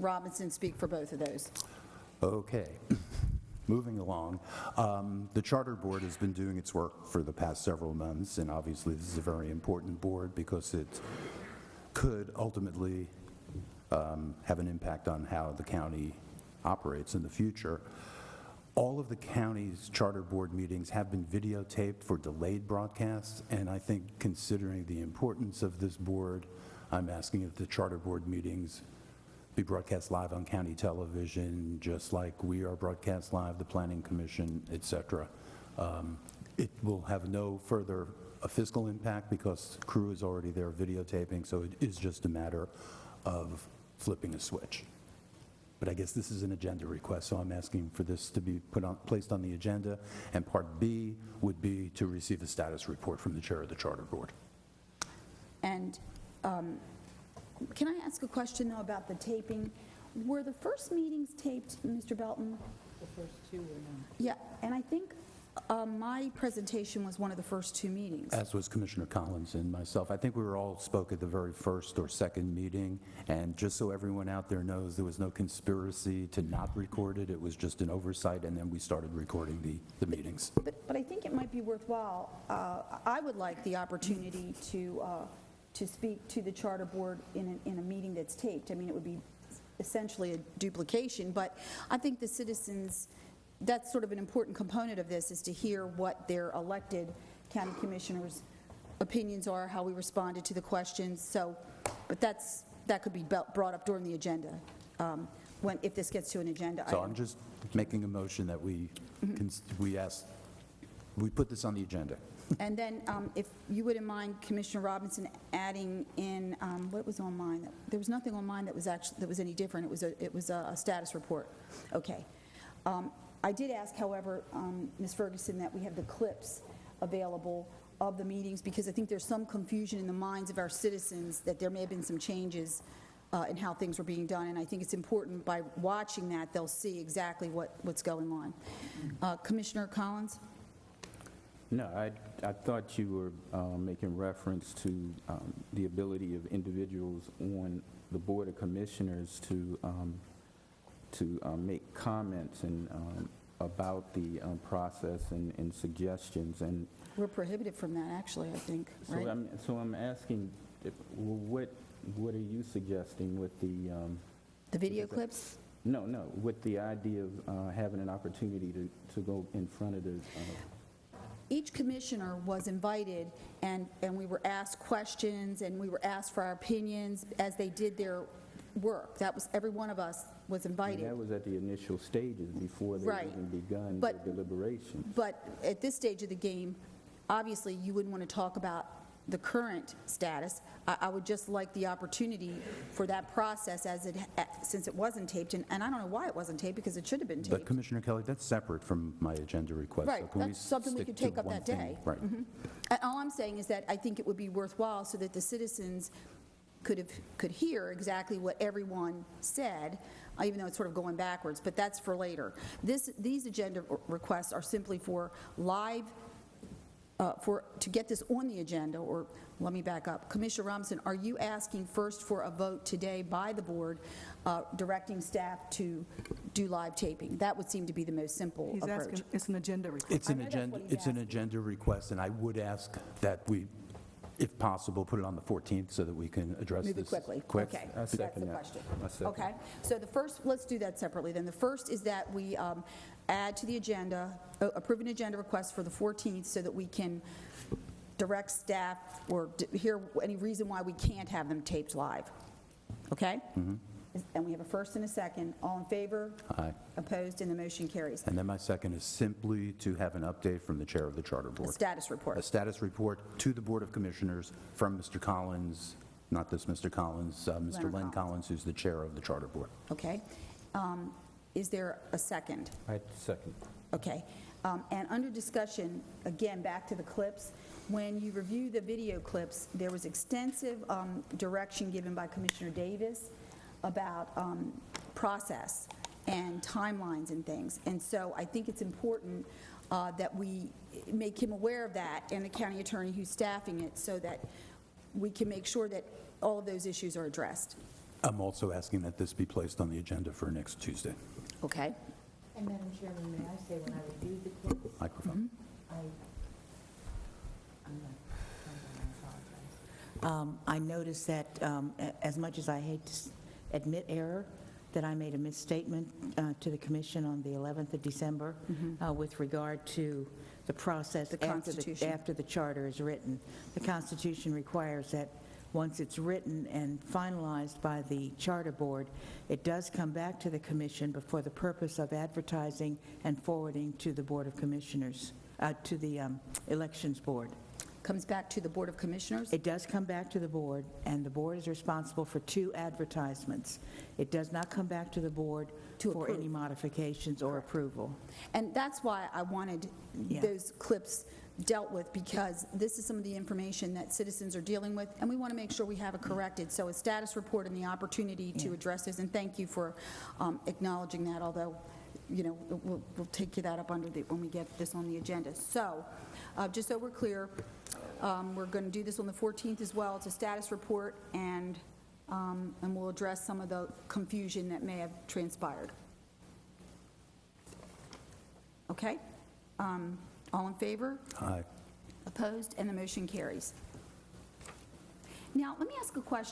Robinson speak for both of those. Okay. Moving along, the Charter Board has been doing its work for the past several months, and obviously this is a very important board because it could ultimately have an impact on how the county operates in the future. All of the county's Charter Board meetings have been videotaped for delayed broadcasts, and I think considering the importance of this board, I'm asking if the Charter Board meetings be broadcast live on county television, just like we are broadcast live, the Planning Commission, et cetera. It will have no further fiscal impact because crew is already there videotaping, so it is just a matter of flipping a switch. But I guess this is an agenda request, so I'm asking for this to be placed on the agenda, and part B would be to receive a status report from the chair of the Charter Board. And can I ask a question, though, about the taping? Were the first meetings taped, Mr. Belton? The first two were not. Yeah, and I think my presentation was one of the first two meetings. As was Commissioner Collins and myself. I think we were all spoke at the very first or second meeting, and just so everyone out there knows, there was no conspiracy to not record it. It was just an oversight, and then we started recording the meetings. But I think it might be worthwhile. I would like the opportunity to speak to the Charter Board in a meeting that's taped. I mean, it would be essentially a duplication, but I think the citizens, that's sort of an important component of this, is to hear what their elected county commissioners' opinions are, how we responded to the questions. So, but that could be brought up during the agenda, if this gets to an agenda So item. I'm just making a motion that we put this on the agenda. And then, if you wouldn't mind, Commissioner Robinson, adding in what was on mine. There was nothing on mine that was any different. It was a status report. Okay. I did ask, however, Ms. Ferguson, that we have the clips available of the meetings, because I think there's some confusion in the minds of our citizens that there may have been some changes in how things were being done, and I think it's important by watching that they'll see exactly what's going on. Commissioner Collins? No, I thought you were making reference to the ability of individuals on the Board of Commissioners to make comments and about the process and suggestions. And We're prohibited from that, actually, I think, right? So I'm asking, what are you suggesting with The video clips? No, with the idea of having an opportunity to go in front of the Each commissioner was invited, and we were asked questions, and we were asked for our opinions as they did their work. That was, every one of us was invited. That was at the initial stages before they Right. even begun But- the deliberation. But at this stage of the game, obviously, you wouldn't want to talk about the current status. I would just like the opportunity for that process, since it wasn't taped, and I don't know why it wasn't taped, because it should have been But taped. Commissioner Kelly, that's separate from my agenda request. Right, So can that's something we stick could to take up one that thing? day. Right. And all I'm saying is that I think it would be worthwhile so that the citizens could hear exactly what everyone said, even though it's sort of going backwards, but that's for later. These agenda requests are simply for live, to get this on the agenda, or let me back up. Commissioner Robinson, are you asking first for a vote today by the board directing staff to do live taping? That would seem to be the most simple He's approach. asking, it's an agenda request. It's I an know that's what agenda. he's It's an asking. agenda request, and I would ask that we, if possible, put it on the 14th so that we can address this Move it quickly. quick. Okay, I that's the second that. question. I second. Okay, so the first, let's do that separately then. The first is that we add to the agenda, approve an agenda request for the 14th so that we can direct staff or hear any reason why we can't have them taped live. Okay? And we have a first and a second. All in favor? Aye. Opposed? And the motion carries. And then my second is simply to have an update from the chair of the Charter A Board. status report. A status report to the Board of Commissioners from Mr. Collins, not this Mr. Collins, Mr. Leonard Len Collins. Collins, who's the chair of the Charter Board. Okay? Is there a second? I second. Okay. And under discussion, again, back to the clips, when you review the video clips, there was extensive direction given by Commissioner Davis about process and timelines and things. And so I think it's important that we make him aware of that, and the county attorney who's staffing it, so that we can make sure that all of those issues are addressed. I'm also asking that this be placed on the agenda for next Tuesday. Okay? And Madam Chairman, may I say, when I reviewed the clips, Microphone. I noticed that, as much as I hate to admit error, that I made a misstatement to the commission on the 11th of December with regard to the process The Constitution. after the charter is written. The Constitution requires that once it's written and finalized by the charter board, it does come back to the commission, but for the purpose of advertising and forwarding to the Board of Commissioners, to the Elections Board. Comes back to the Board of Commissioners? It does come back to the board, and the board is responsible for 2 advertisements. It does not come back to the board To for approve. any modifications or approval. And that's why I wanted Yeah. those clips dealt with, because this is some of the information that citizens are dealing with, and we want to make sure we have it corrected. So a status report and the opportunity to Yeah. address this, and thank you for acknowledging that, although, you know, we'll take that up under the, when we get this on the agenda. So, just so we're clear, we're going to do this on the 14th as well. It's a status report, and we'll address some of the confusion that may have transpired. Okay? All in favor? Aye. Opposed? And the motion carries. Now, let me ask a question.